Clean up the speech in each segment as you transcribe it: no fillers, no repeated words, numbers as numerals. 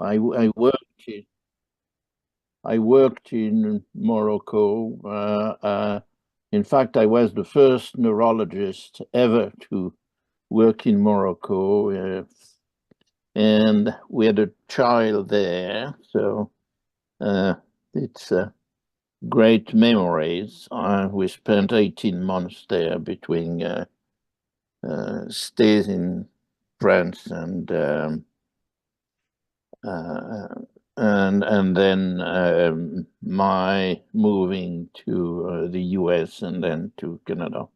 I worked in Morocco. In fact, I was the first neurologist ever to work in Morocco, and we had a child there. So it's great memories. We spent 18 months there between stays in France and then my moving to the US and then to Canada.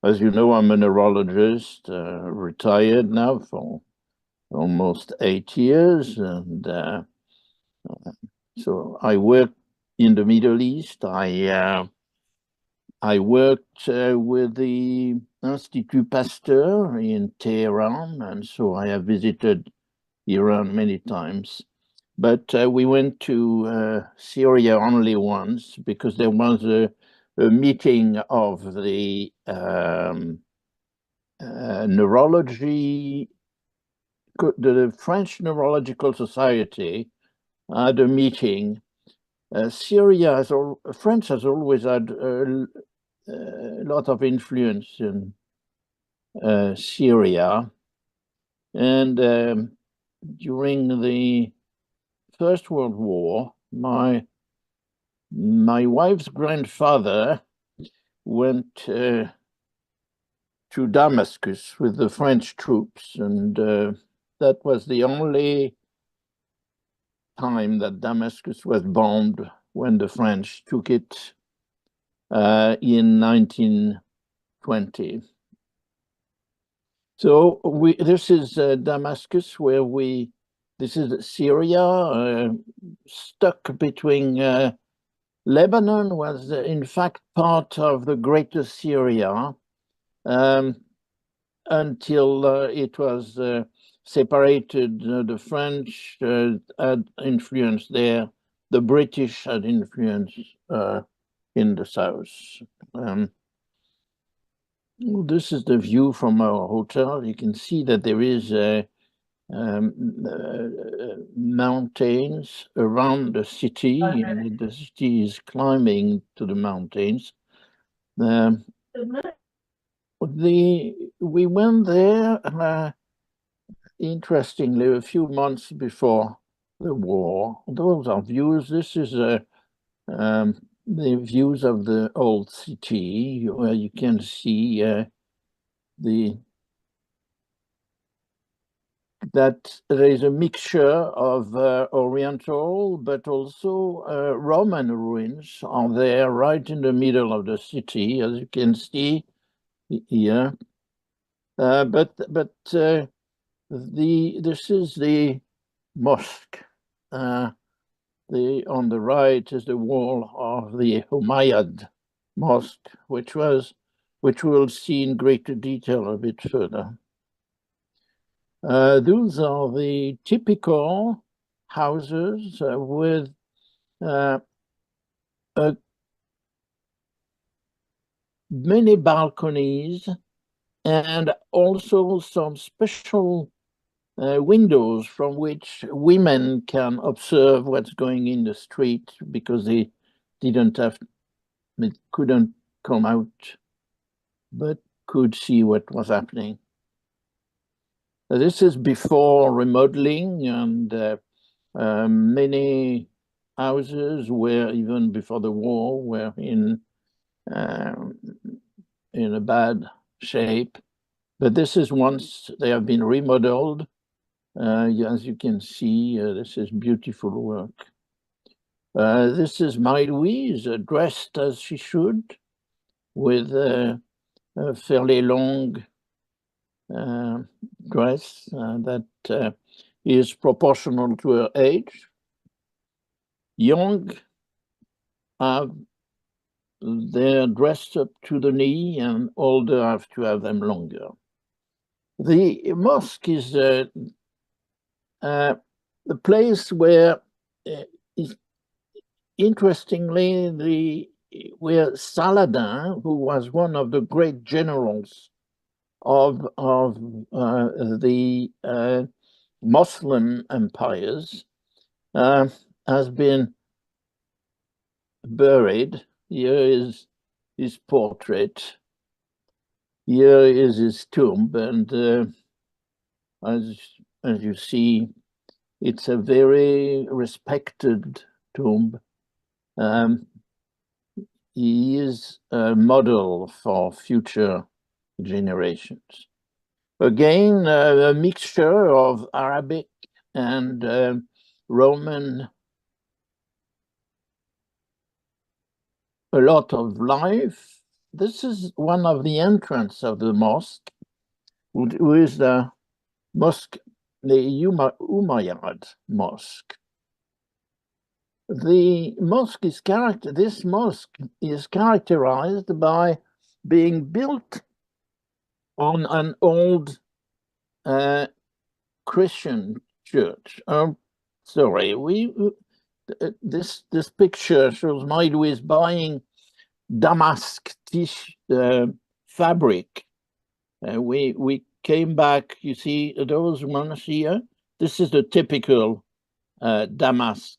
As you know, I'm a neurologist, retired now for almost 8 years, and so I work in the Middle East. I worked with the Institut Pasteur in Tehran, and so I have visited Iran many times. But we went to Syria only once because there was a meeting of the neurology, the French Neurological Society had a meeting. France has always had a lot of influence in Syria, and during the First World War, my wife's grandfather went to Damascus with the French troops, and that was the only time that Damascus was bombed, when the French took it in 1920. So this is Damascus, this is Syria, stuck between Lebanon was in fact part of the Greater Syria until it was separated. The French had influence there, the British had influence in the south. This is the view from our hotel. You can see that there is mountains around the city, and the city is climbing to the mountains. We went there, interestingly, a few months before the war. Those are views. This is the views of the old city, where you can see that there is a mixture of Oriental, but also Roman ruins are there right in the middle of the city, as you can see here. But this is the mosque. On the right is the wall of the Umayyad mosque, which we'll see in greater detail a bit further. Those are the typical houses with many balconies and also some special windows from which women can observe what's going in the street, because they couldn't come out, but could see what was happening. This is before remodeling, and many houses were, even before the war, were in a bad shape. But this is once they have been remodeled. As you can see, this is beautiful work. This is Marie Louise, dressed as she should, with a fairly long dress that is proportional to her age. Young, they're dressed up to the knee, and older have to have them longer. The mosque is the place where, interestingly, where Saladin, who was one of the great generals of the Muslim empires, has been buried. Here is his portrait. Here is his tomb, and as you see, it's a very respected tomb. He is a model for future generations. Again, a mixture of Arabic and Roman, a lot of life. This is one of the entrance of the mosque, who is the mosque, the Umayyad mosque. This mosque is characterized by being built on an old Christian church. Sorry, this picture shows Marie Louise buying damask fabric. We came back. You see those ones here. This is the typical damask.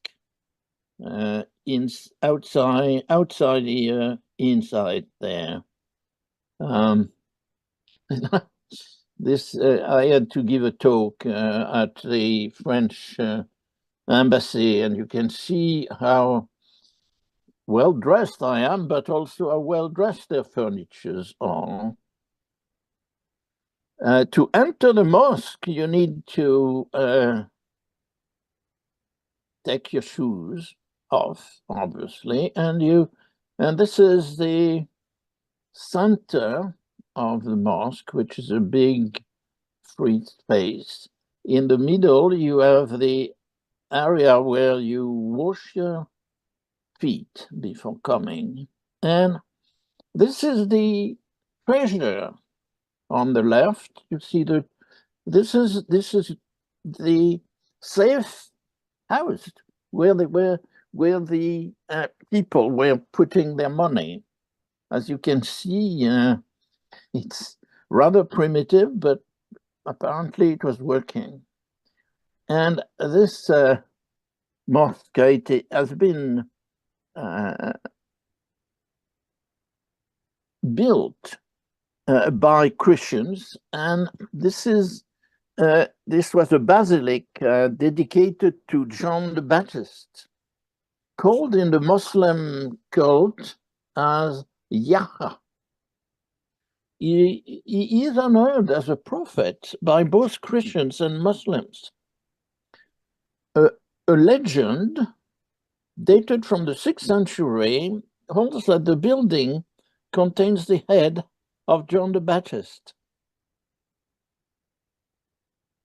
Outside here, inside there. This I had to give a talk at the French embassy, and you can see how well dressed I am, but also how well dressed their furnitures are. To enter the mosque, you need to take your shoes off, obviously, and this is the center of the mosque, which is a big free space. In the middle, you have the area where you wash your feet before coming. And this is the treasure on the left. You see this is the safe house where the people were putting their money. As you can see, it's rather primitive, but apparently it was working. And this mosque has been built by Christians, and this was a basilic dedicated to John the Baptist, called in the Muslim cult as Yahya. He is honored as a prophet by both Christians and Muslims. A legend dated from the 6th century holds that the building contains the head of John the Baptist.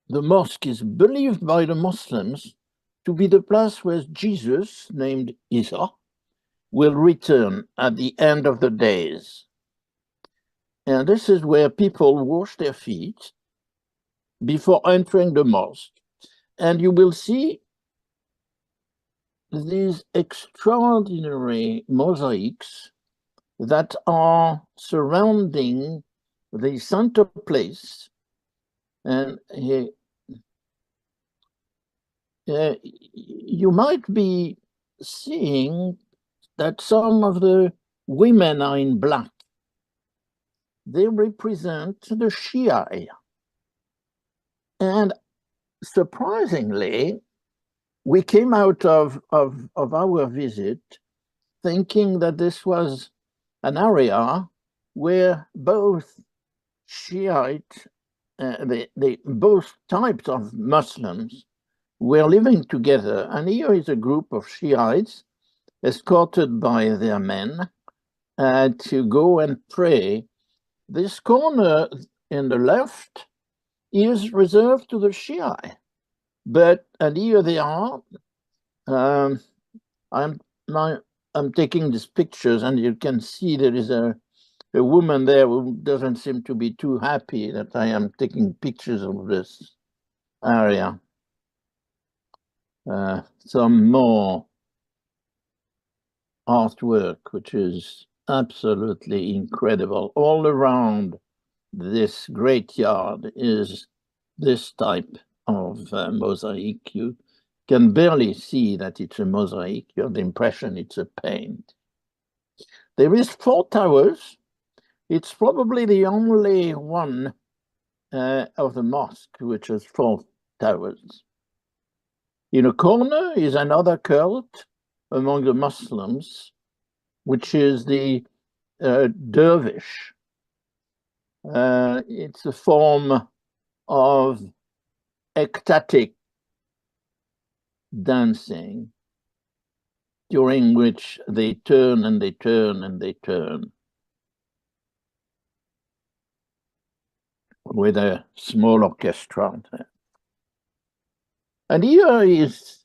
The mosque is believed by the Muslims to be the place where Jesus, named Isa, will return at the end of the days. And this is where people wash their feet before entering the mosque. And you will see these extraordinary mosaics that are surrounding the center place. And you might be seeing that some of the women are in black. They represent the Shia. And surprisingly, we came out of our visit thinking that this was an area where both Shiite, both types of Muslims were living together. And here is a group of Shiites escorted by their men to go and pray. This corner in the left is reserved to the Shia. And here they are. I'm taking these pictures, and you can see there is a woman there who doesn't seem to be too happy that I am taking pictures of this area. Some more artwork, which is absolutely incredible. All around this great yard is this type of mosaic. You can barely see that it's a mosaic. You have the impression it's a paint. There is 4 towers. It's probably the only one of the mosque which has 4 towers. In a corner is another cult among the Muslims, which is the dervish. It's a form of ecstatic dancing during which they turn and they turn and they turn with a small orchestra. And here is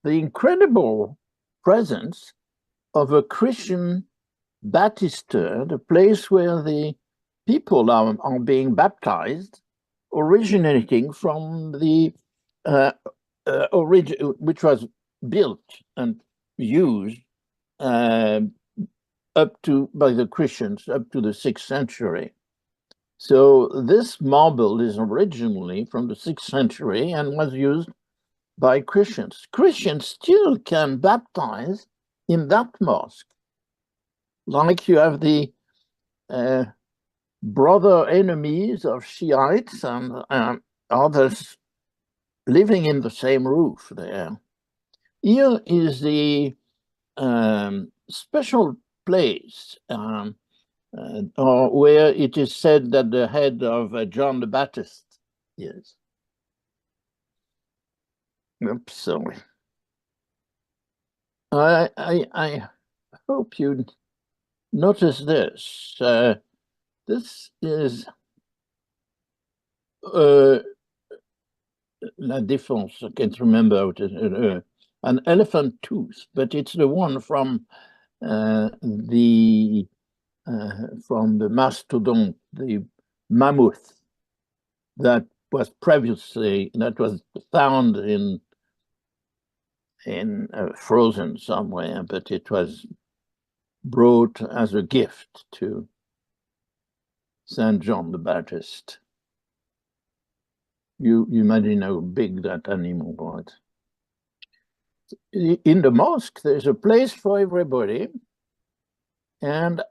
the incredible presence of a Christian baptister, the place where the people are being baptized, originating from the which was built and used up to by the Christians up to the 6th century. So this marble is originally from the 6th century and was used by Christians. Christians still can baptize in that mosque, like you have the brother enemies of Shiites and others living in the same roof there. Here is the special place where it is said that the head of John the Baptist is. Oops, sorry. I hope you notice this. This is La Défense, I can't remember what it is, an elephant tooth, but it's the one from the mastodon, the mammoth, that was found in frozen somewhere, but it was brought as a gift to Saint John the Baptist. You imagine how big that animal was. In the mosque, there's a place for everybody, and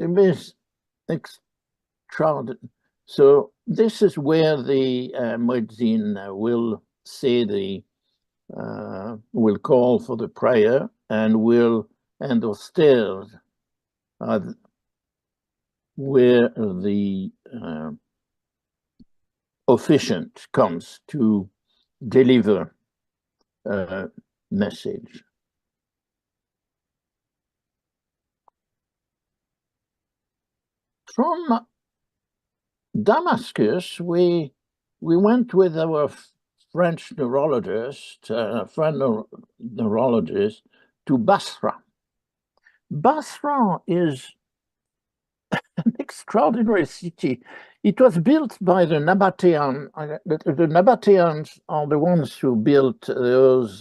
it is extraordinary. So this is where the muezzin will say will call for the prayer, and the stairs are where the officiant comes to deliver a message. From Damascus, we went with our French neurologist, neurologist, to Basra. Basra is an extraordinary city. It was built by the Nabateans. The Nabateans are the ones who built those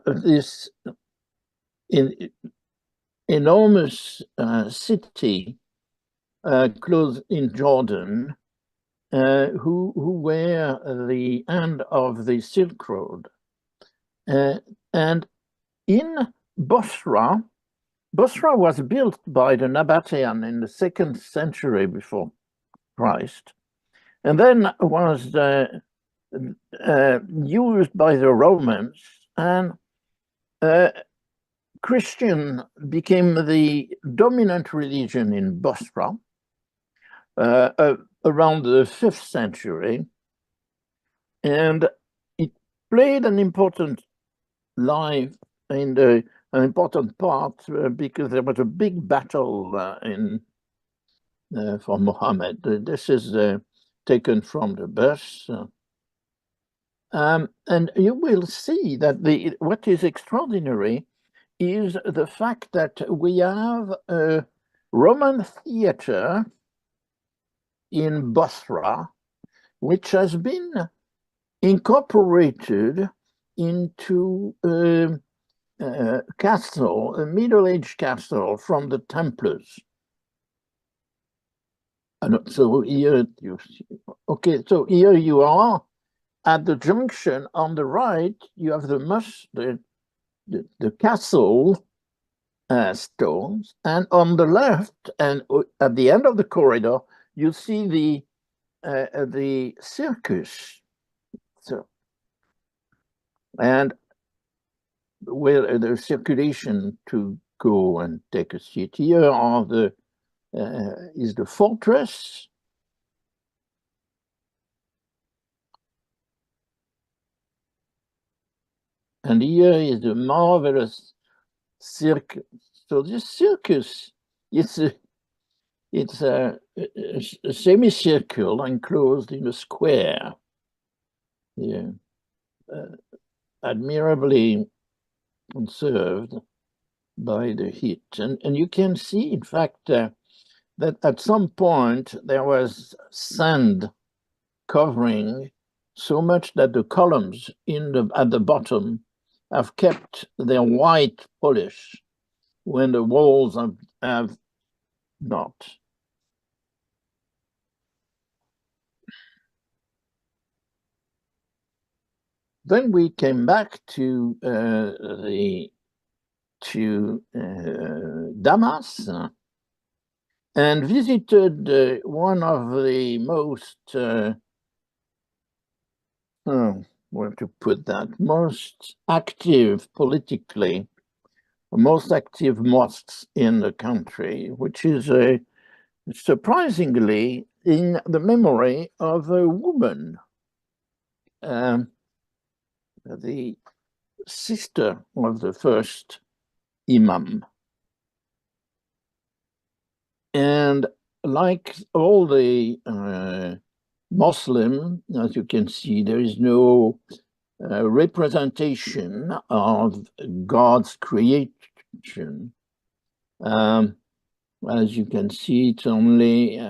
this enormous city close in Jordan, who were the end of the Silk Road. And in Bosra was built by the Nabatean in the 2nd century before Christ, and then was used by the Romans, and Christian became the dominant religion in Bosra around the 5th century, and it played an important life in an important part because there was a big battle for Muhammad. This is taken from the verse. And you will see that what is extraordinary is the fact that we have a Roman theater in Basra, which has been incorporated into a castle, a Middle Age castle from the Templars. And so here you see, okay, so here you are at the junction. On the right, you have the castle stones, and on the left, and at the end of the corridor, you see the circus. So, and where the circulation to go and take a seat. Here are is the fortress. And here is the marvelous circus. So this circus, it's a semicircle enclosed in a square. Yeah, admirably conserved by the heat. And you can see, in fact, that at some point there was sand covering so much that the columns at the bottom have kept their white polish when the walls have not. Then we came back to Damas and visited one of the most where to put that, most active politically, most active mosques in the country, which is surprisingly in the memory of a woman, the sister of the first imam. And like all the Muslim, as you can see, there is no representation of God's creation. As you can see, it's only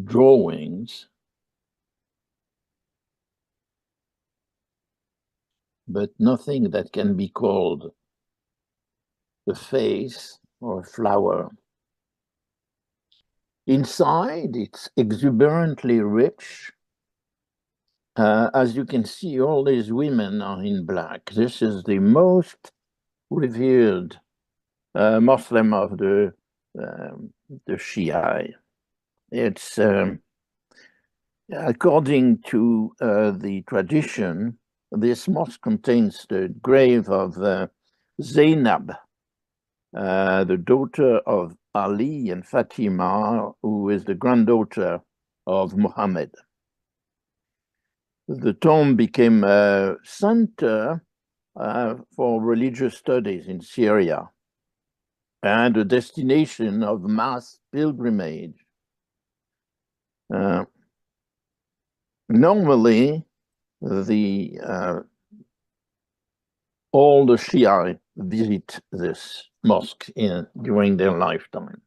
drawings, but nothing that can be called a face or a flower. Inside, it's exuberantly rich. As you can see, all these women are in black. This is the most revered Muslim of the Shia. It's according to the tradition, this mosque contains the grave of Zainab, the daughter of Ali and Fatima, who is the granddaughter of Muhammad. The tomb became a center for religious studies in Syria and a destination of mass pilgrimage. Normally, all the Shia visit this mosque during their lifetime.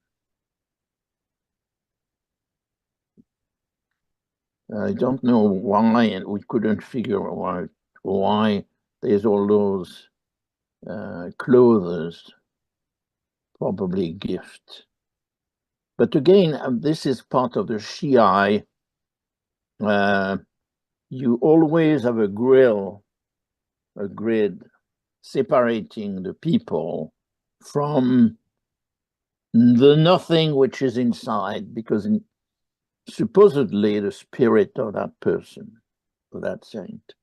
I don't know why, and we couldn't figure out why there's all those clothes, probably gift. But again, this is part of the Shia. You always have a grid separating the people from the nothing which is inside, because supposedly the spirit of that person, of that saint.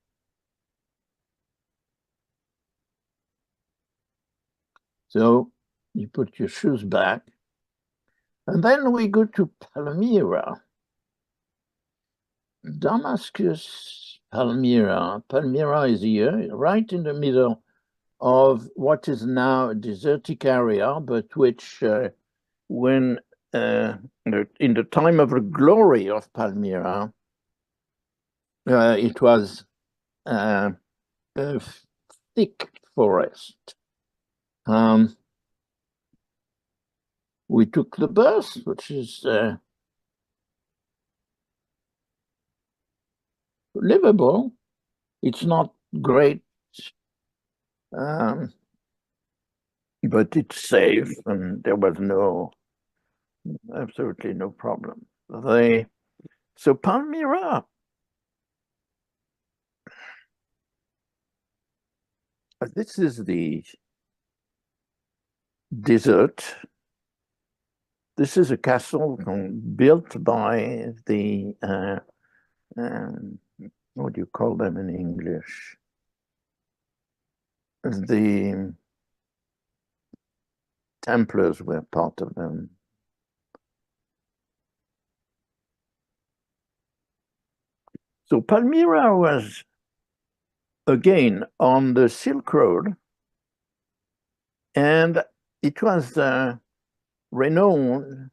So you put your shoes back, and then we go to Palmyra. Damascus, Palmyra. Palmyra is here, right in the middle of what is now a desertic area, but which, when in the time of the glory of Palmyra, it was a thick forest. We took the bus, which is livable. It's not great but it's safe, and there was absolutely no problem. So Palmyra, this is the desert. This is a castle built by the what do you call them in English? The Templars were part of them. So Palmyra was again on the Silk Road, and it was renowned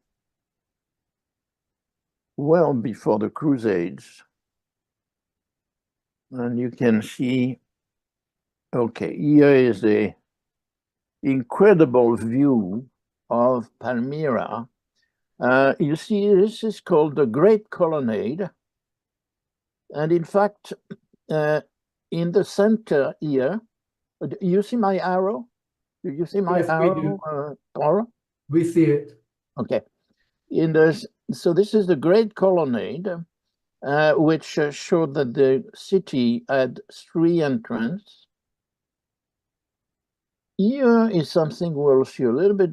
well before the Crusades. And you can see, okay, here is the incredible view of Palmyra. You see, this is called the Great Colonnade. And in fact, in the center here, you see my arrow? Do you see my Yes, arrow, Paula? we see it. Okay. So this is the Great Colonnade, which showed that the city had 3 entrances. Here is something we'll see a little bit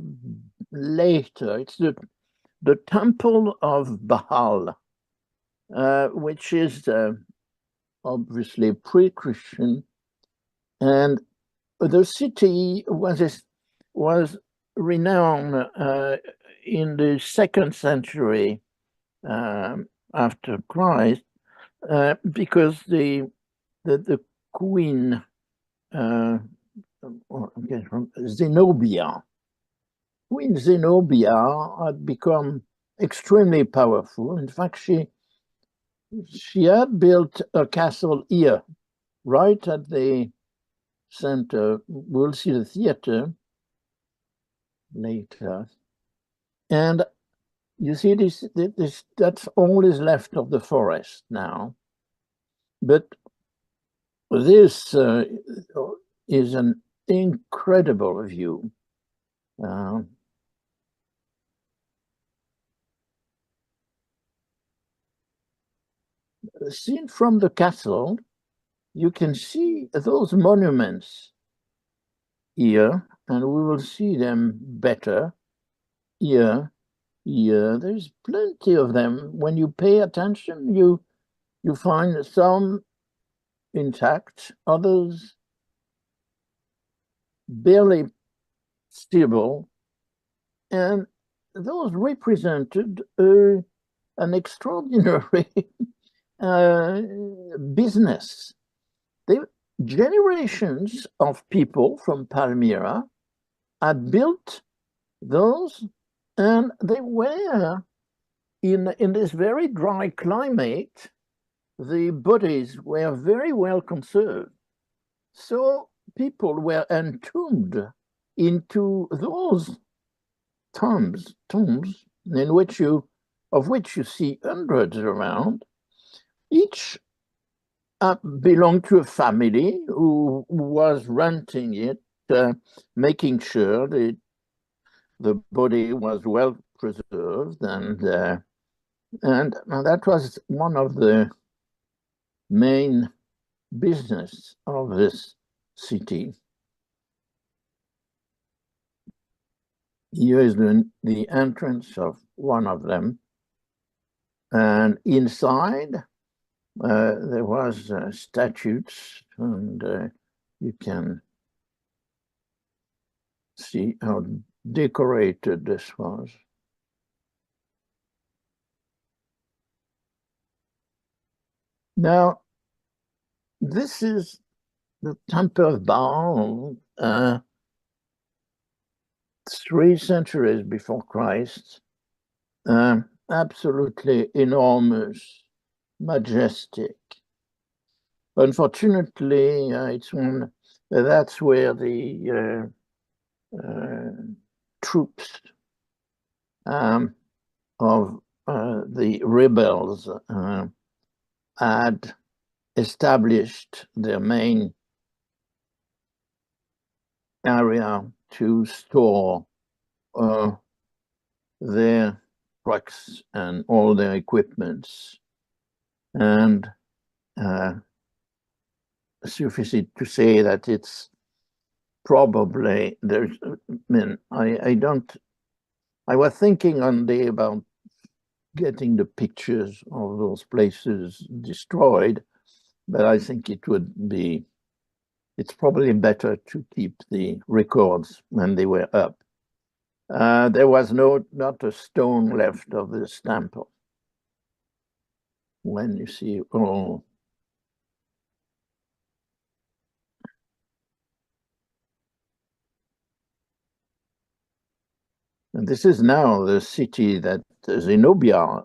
later. It's the Temple of Baal, which is obviously pre-Christian, and the city was renowned in the 2nd century after Christ because the queen Zenobia, Queen Zenobia had become extremely powerful. In fact, she had built a castle here, right at the center. We'll see the theater later. And you see that's all is left of the forest now. But this is an incredible view. Seen from the castle, you can see those monuments here, and we will see them better here. There's plenty of them. When you pay attention, you find some intact, others barely stable, and those represented an extraordinary business. Generations of people from Palmyra had built those, and they were in this very dry climate. The bodies were very well conserved, so people were entombed into those tombs in which of which you see hundreds around. Each belonged to a family who was renting it, making sure that the body was well preserved, and that was one of the main business of this city. Here is the entrance of one of them, and inside there was statues, and you can see how decorated this was. Now, this is the Temple of Baal, 3 centuries before Christ. Absolutely enormous, majestic. Unfortunately, that's where the troops of the rebels had established their main area to store their trucks and all their equipments. And suffice it to say that it's probably, there's, I was thinking one day about getting the pictures of those places destroyed, but I think it's probably better to keep the records when they were up. There was not a stone left of this temple. When you see, oh, and this is now the city that Zenobia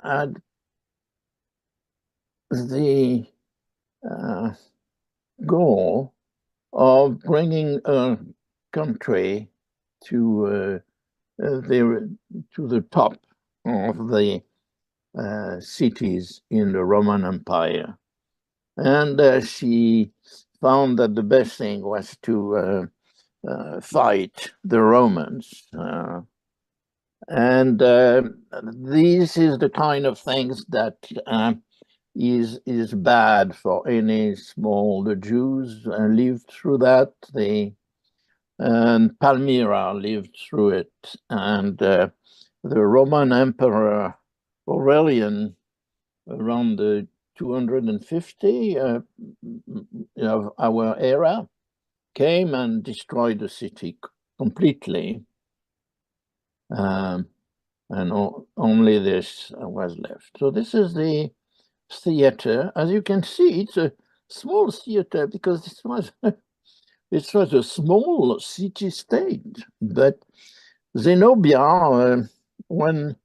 had the goal of bringing a country to the top of the cities in the Roman Empire. And she found that the best thing was to fight the Romans. And this is the kind of things that is bad for any small. The Jews lived through that. And Palmyra lived through it. And the Roman Emperor Aurelian, around the 250 of our era, came and destroyed the city completely. And only this was left. So this is the theater. As you can see, it's a small theater because this was a small city-state. But Zenobia, when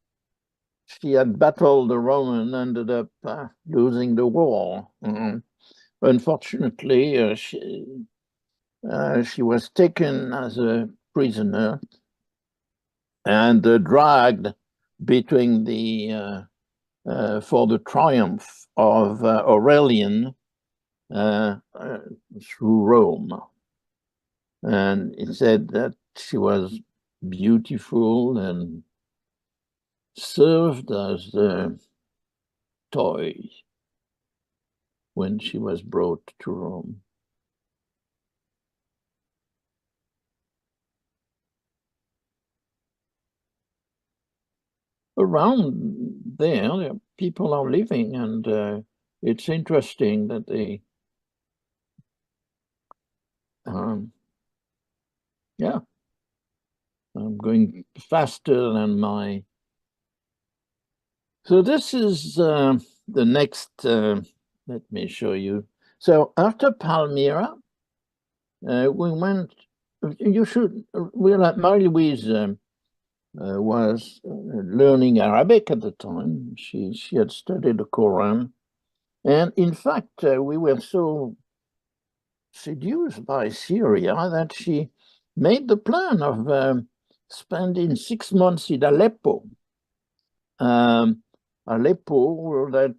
she had battled the Roman, ended up losing the war. Unfortunately, she was taken as a prisoner and dragged between for the triumph of Aurelian through Rome. And it said that she was beautiful and served as a toy when she was brought to Rome. Around there, people are living, and it's interesting that they, yeah, I'm going faster than my. So this is the next, let me show you. So after Palmyra, we went, Marie Louise was learning Arabic at the time. She had studied the Quran. And in fact, we were so seduced by Syria that she made the plan of spending 6 months in Aleppo. Aleppo, that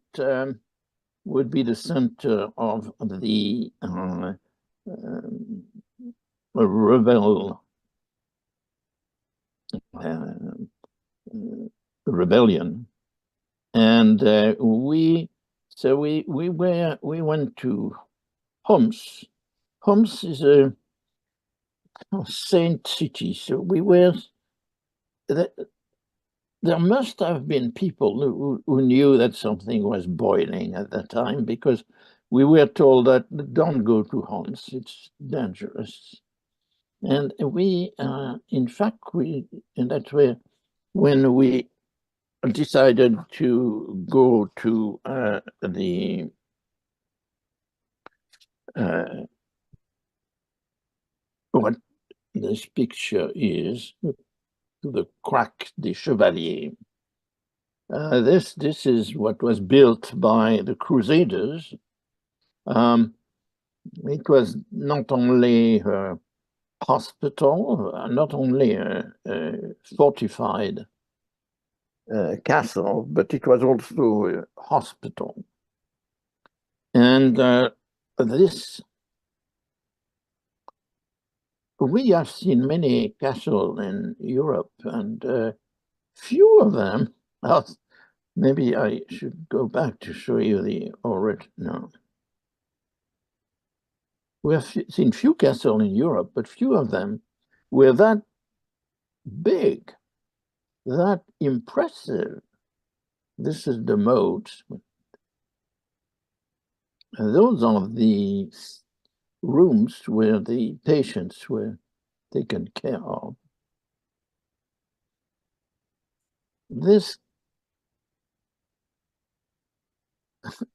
would be the center of the rebellion, and we went to Homs. Homs is a saint city, so we were. There must have been people who knew that something was boiling at that time, because we were told that don't go to Homs, it's dangerous. And we, in fact, and that's where, when we decided to go to what this picture is, to the Crac des Chevaliers. This is what was built by the Crusaders. It was not only a hospital, not only a fortified castle, but it was also a hospital. And this we have seen many castles in Europe, and few of them are. Maybe I should go back to show you the original. We have seen few castles in Europe, but few of them were that big, that impressive. This is the moat. And those are the rooms where the patients were taken care of. This,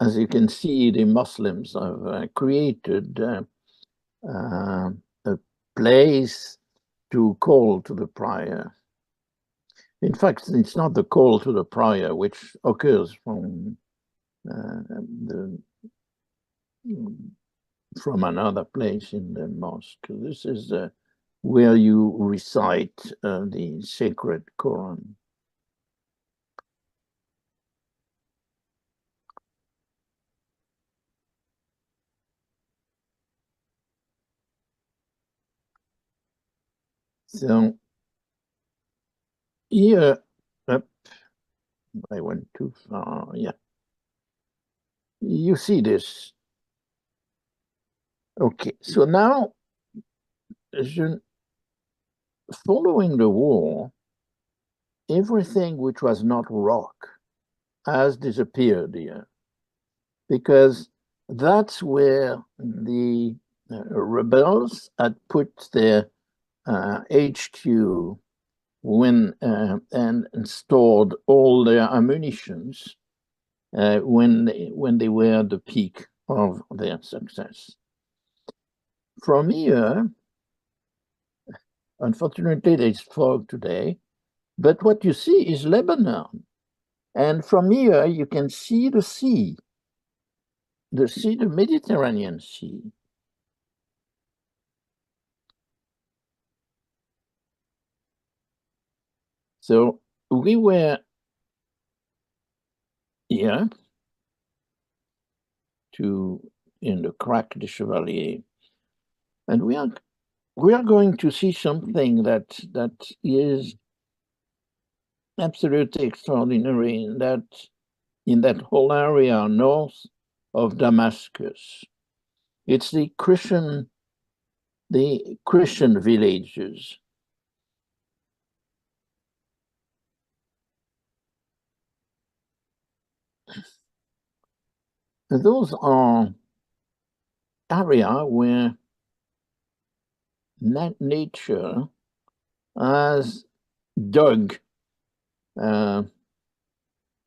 as you can see, the Muslims have created a place to call to the prayer. In fact, it's not the call to the prayer which occurs from another place in the mosque. This is where you recite the sacred Quran. So here, up, I went too far, yeah. You see this. Okay, so now, following the war, everything which was not rock has disappeared here, because that's where the rebels had put their HQ and stored all their ammunitions when they were at the peak of their success. From here, unfortunately, there's fog today, but what you see is Lebanon. And from here, you can see the sea, the Mediterranean Sea. So we were here in the Crac de Chevalier, and we are going to see something that is absolutely extraordinary in that whole area north of Damascus. It's the Christian villages. Those are areas where nature has dug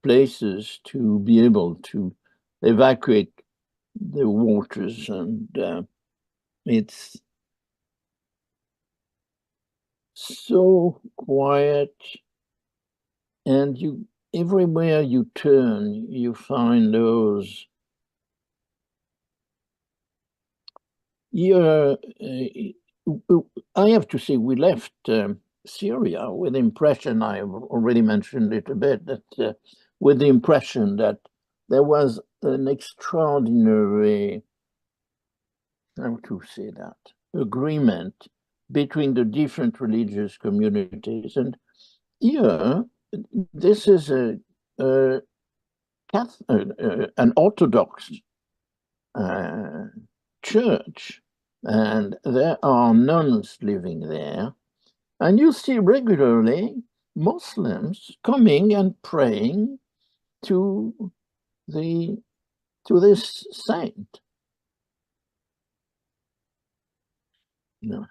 places to be able to evacuate the waters, and it's so quiet, and everywhere you turn, you find those. Here, I have to say, we left Syria with the impression, I have already mentioned it a bit, that with the impression that there was an extraordinary, how to say that, agreement between the different religious communities. And here, this is an Orthodox church, and there are nuns living there. And you see regularly Muslims coming and praying to this saint. No,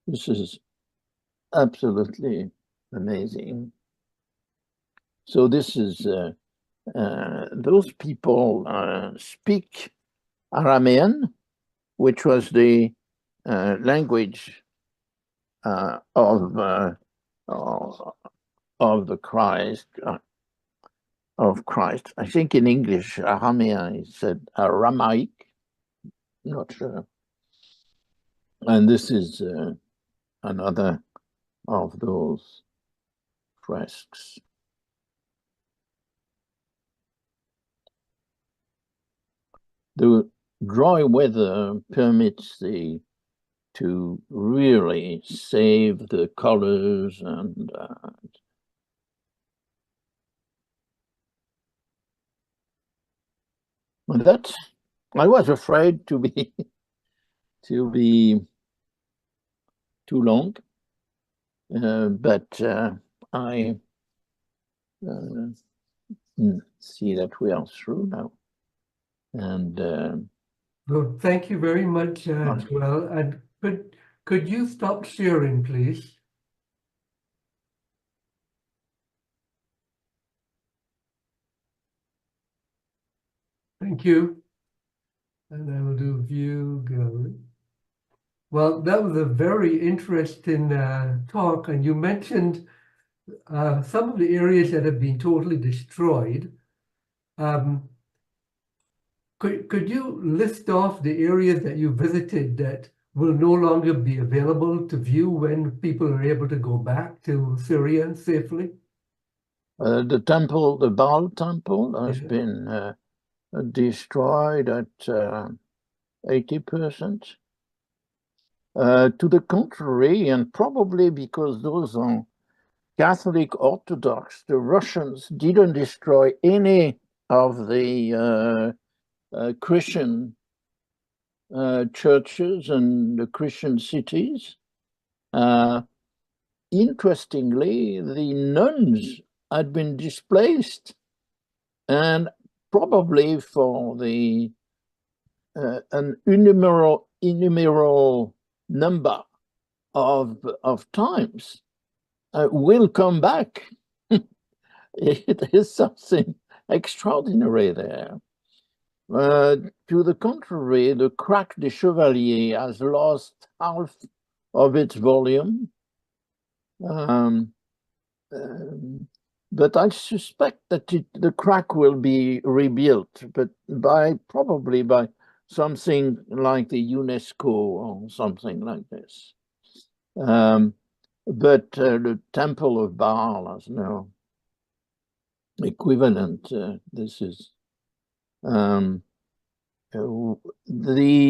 this is absolutely amazing. So this is those people speak Aramean, which was the language of the Christ. Of Christ. I think in English, Aramean is said Aramaic, not sure. And this is another of those fresks. The dry weather permits the to really save the colors and that I was afraid to be too long, but I see that we are through now. And well, thank you very much, Joel. And could you stop sharing, please? Thank you. And I will do view gallery. Well, that was a very interesting talk, and you mentioned some of the areas that have been totally destroyed. Could you list off the areas that you visited that will no longer be available to view when people are able to go back to Syria safely? the temple, the Baal temple, has been destroyed at 80%. To the contrary, and probably because those are Catholic Orthodox, the Russians didn't destroy any of the Christian churches and the Christian cities. Interestingly, the nuns had been displaced, and probably for the an innumerable number of times will come back. It is something extraordinary there. To the contrary, the Crac des Chevaliers has lost half of its volume. But I suspect that the Crac will be rebuilt, but probably by something like the UNESCO or something like this. But the Temple of Baal has no equivalent. This is the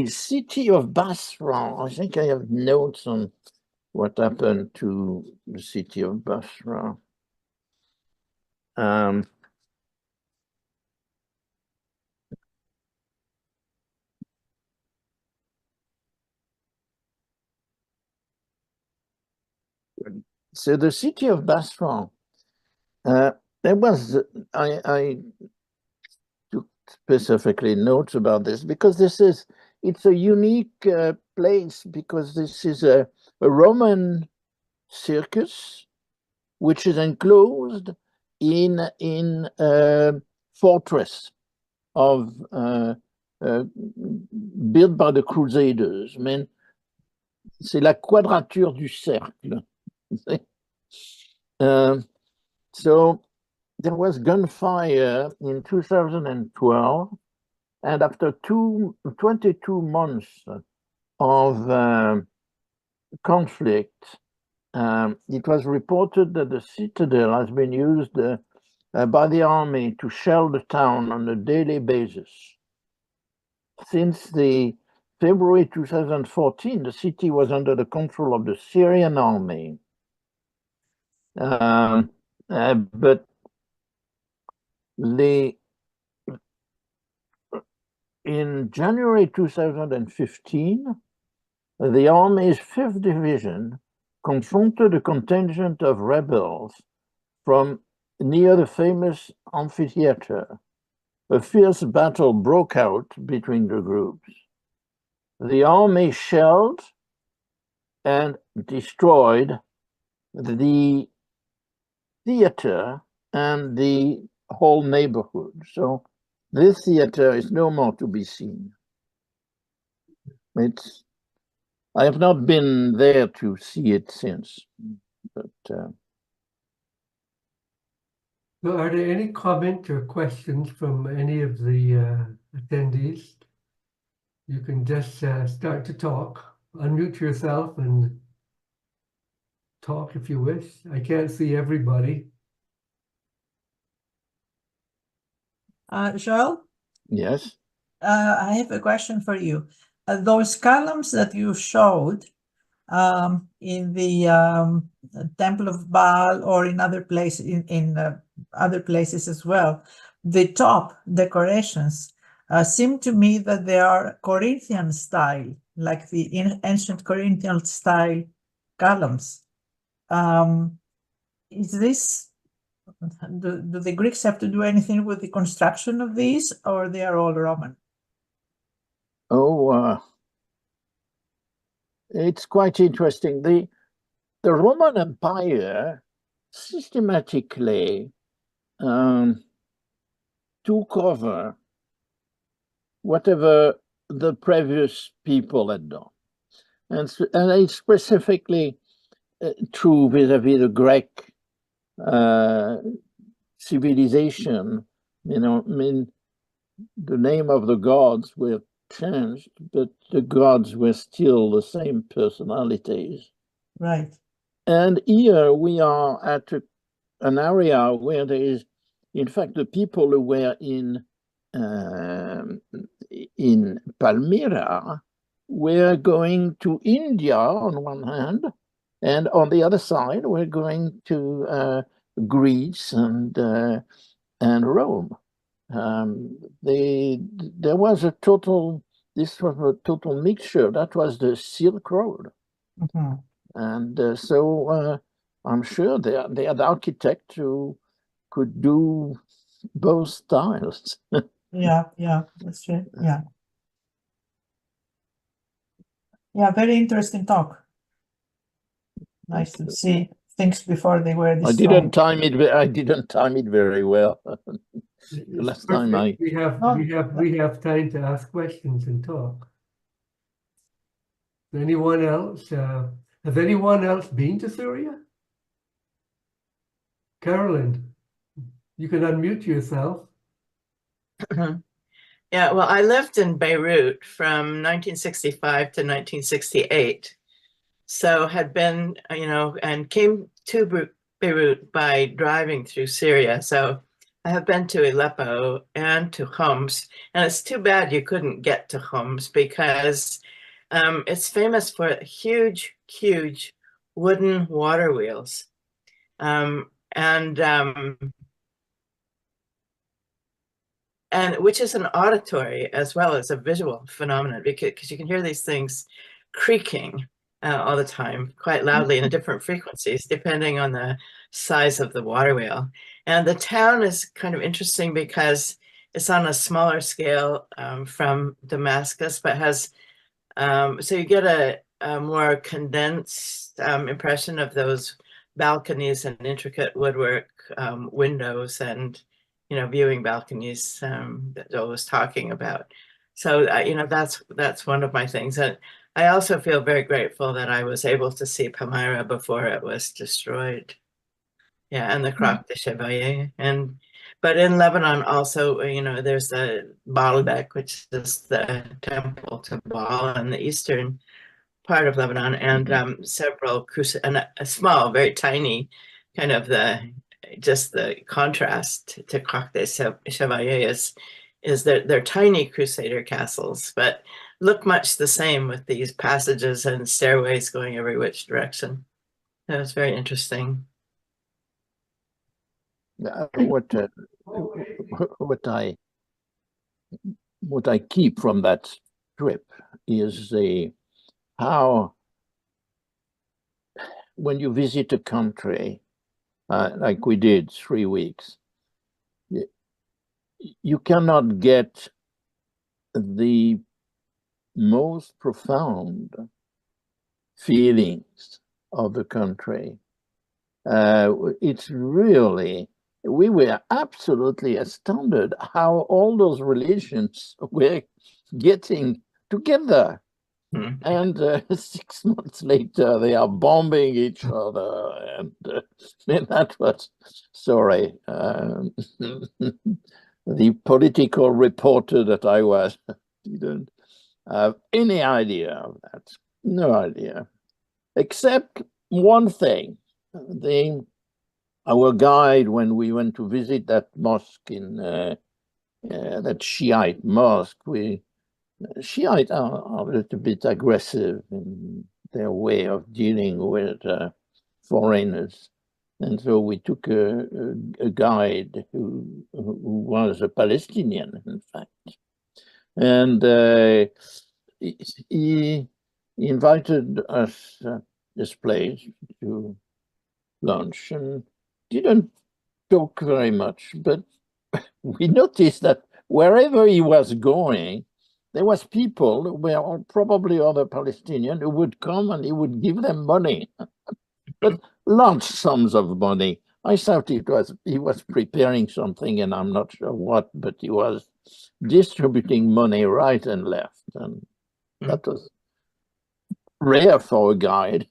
city of Basra. I think I have notes on what happened to the city of Basra. So the city of Basra, there was, I took specifically notes about this because it's a unique place, because this is a Roman circus which is enclosed in a fortress of built by the Crusaders. I mean, c'est la quadrature du cercle. So there was gunfire in 2012, and after 22 months of conflict, it was reported that the citadel has been used by the army to shell the town on a daily basis. Since the February 2014, the city was under the control of the Syrian army. But in January 2015, the army's 5th Division confronted a contingent of rebels from near the famous amphitheater. A fierce battle broke out between the groups. The army shelled and destroyed the theater and the whole neighborhood. So this theater is no more to be seen. I have not been there to see it since, but so are there any comments or questions from any of the attendees? You can just start to talk, unmute yourself and talk if you wish. I can't see everybody. Joel? yes. I have a question for you. Those columns that you showed, in the Temple of Baal or in other places, in other places as well, the top decorations seem to me that they are Corinthian style, like the ancient Corinthian style columns. Is this, do the Greeks have to do anything with the construction of these, or they are all Roman? Oh, it's quite interesting. The Roman Empire systematically took over whatever the previous people had done. And it's specifically true vis-a-vis the Greek civilization. You know, I mean, the name of the gods were changed, but the gods were still the same personalities. Right. And here we are at an area where there is, in fact, the people who were in Palmyra were going to India on one hand, and on the other side we're going to Greece and Rome. There was a total, this was a total mixture. That was the Silk Road. Mm-hmm. And so I'm sure they had architects who could do both styles. Yeah, that's true. Yeah. Yeah, very interesting talk. Nice to see things before they were destroyed. I didn't time it very well. The last time we have time to ask questions and talk. Anyone else? Has anyone else been to Syria? Carolyn, you can unmute yourself. Yeah, well, I lived in Beirut from 1965 to 1968. So had been, and came to Beirut by driving through Syria. So I have been to Aleppo and to Homs. And it's too bad you couldn't get to Homs because it's famous for huge, huge wooden water wheels. And which is an auditory as well as a visual phenomenon, because you can hear these things creaking all the time, quite loudly in different frequencies, depending on the size of the water wheel. And the town is kind of interesting because it's on a smaller scale from Damascus, but has, so you get a more condensed impression of those balconies and intricate woodwork windows and viewing balconies that Joel was talking about. So, that's one of my things. And I also feel very grateful that I was able to see Palmyra before it was destroyed. Yeah, and the Croix de Chevalier. But in Lebanon also, there's the Baalbek, which is the temple to Baal in the eastern part of Lebanon, and several and a small, very tiny, kind of just the contrast to Croix de Chevalier is that they're tiny crusader castles, but look much the same with these passages and stairways going every which direction. That was very interesting. What I keep from that trip is how when you visit a country like we did 3 weeks, you cannot get the most profound feelings of the country. It's really, we were absolutely astounded how all those relations were getting together. And 6 months later, they are bombing each other. And that was, sorry, the political reporter that I was didn't have any idea of that. No idea. Except one thing. Our guide, when we went to visit that mosque in that Shiite mosque, Shiite are a little bit aggressive in their way of dealing with foreigners. And so we took a guide who was a Palestinian, in fact. And he invited us this place to lunch and didn't talk very much, but we noticed that wherever he was going, there was people, well, probably other Palestinians, who would come and he would give them money, but large sums of money. I thought he was preparing something, and I'm not sure what, but he was distributing money right and left, and that was rare for a guide.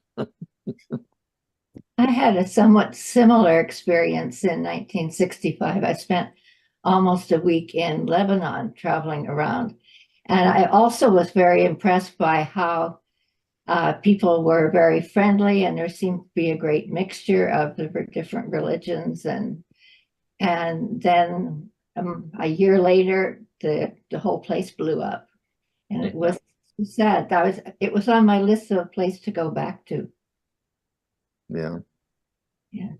I had a somewhat similar experience in 1965. I spent almost a week in Lebanon traveling around. And I also was very impressed by how people were very friendly, and there seemed to be a great mixture of the different religions. And then a year later, the whole place blew up. And it was sad. It was on my list of a place to go back to. Yeah. Yeah.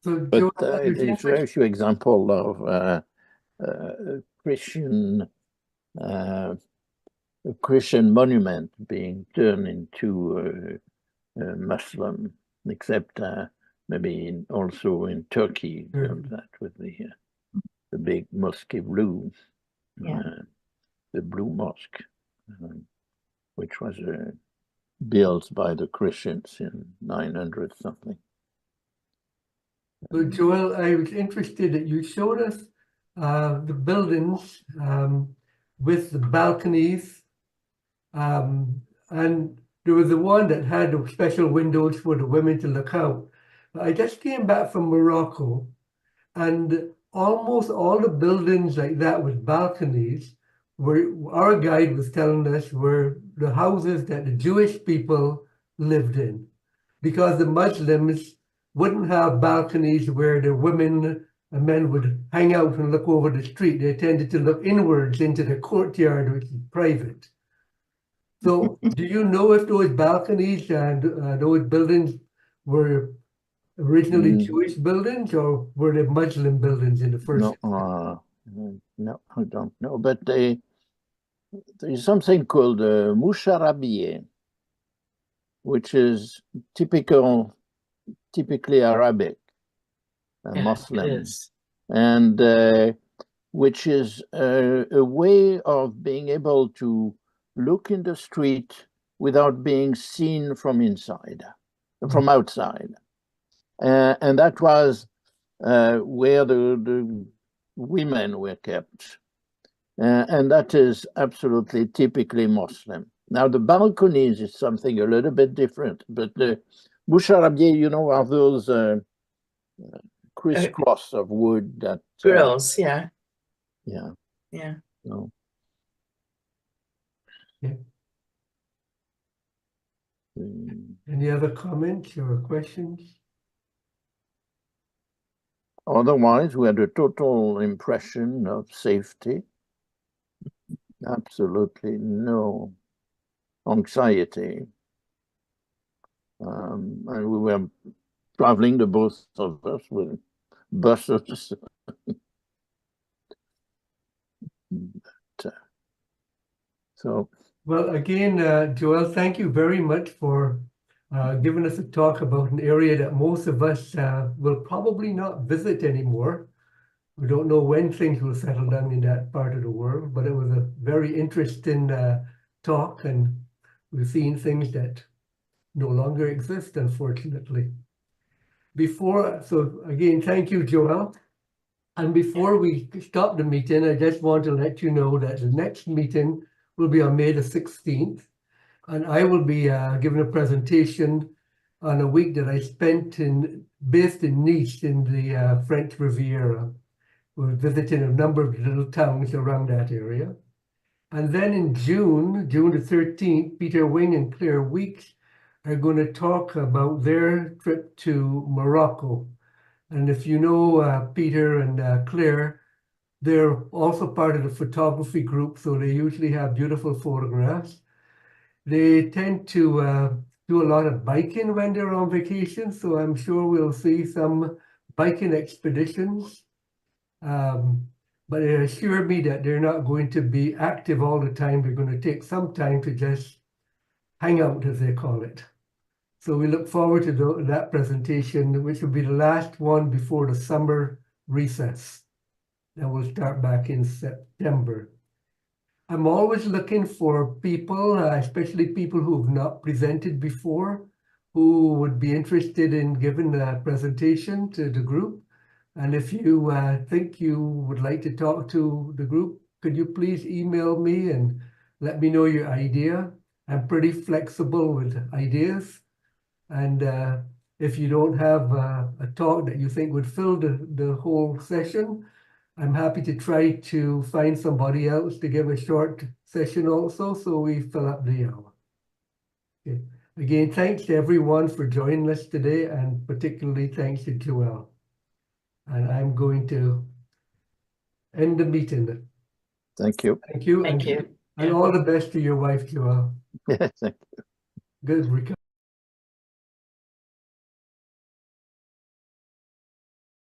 So, But Joel, it's a very few example of a Christian monument being turned into a Muslim, except maybe also in Turkey, that with the big Mosque Blue, the Blue Mosque, which was built by the Christians in 900 something. So, Joel, I was interested that you showed us the buildings with the balconies, and there was the one that had the special windows for the women to look out. I just came back from Morocco, and almost all the buildings like that with balconies our guide was telling us were the houses that the Jewish people lived in, because the Muslims wouldn't have balconies where the women and men would hang out and look over the street. They tended to look inwards into the courtyard, which is private. So do you know if those balconies and those buildings were originally Jewish buildings, or were they Muslim buildings in the first? No, I don't know. But there is something called Moucharabieh, which is typically Arabic, Muslim, and which is a way of being able to look in the street without being seen from inside, from outside. And that was where the women were kept. And that is absolutely typically Muslim. Now, the balconies is something a little bit different, but the Moucharabieh, you know, are those crisscross of wood that grills, yeah. No. Yeah. Any other comments or questions? Otherwise, we had a total impression of safety. Absolutely no anxiety. And we were traveling, the both of us, with buses. So, well, again, Joel, thank you very much for giving us a talk about an area that most of us will probably not visit anymore. We don't know when things will settle down in that part of the world, but it was a very interesting talk, and we've seen things that no longer exist, unfortunately. So again, thank you, Joel. And before we stop the meeting, I just want to let you know that the next meeting will be on May the 16th. And I will be giving a presentation on a week that I spent based in Nice in the French Riviera. We're visiting a number of little towns around that area. And then in June the 13th, Peter Wing and Claire Weeks are going to talk about their trip to Morocco. And if you know Peter and Claire, they're also part of the photography group, so they usually have beautiful photographs. They tend to do a lot of biking when they're on vacation, so I'm sure we'll see some biking expeditions. But they assure me that they're not going to be active all the time. They're going to take some time to just hang out, as they call it. So we look forward to that presentation, which will be the last one before the summer recess. Then we'll start back in September. I'm always looking for people, especially people who have not presented before, who would be interested in giving a presentation to the group. And if you think you would like to talk to the group, could you please email me and let me know your idea? I'm pretty flexible with ideas. And if you don't have a talk that you think would fill the whole session, I'm happy to try to find somebody else to give a short session also, so we fill up the hour. Okay. Again, thanks to everyone for joining us today, and particularly thanks to Joel. And I'm going to end the meeting. Thank you. Thank you. Thank you. And Yeah. all the best to your wife, Joel. Thank you. Good recovery.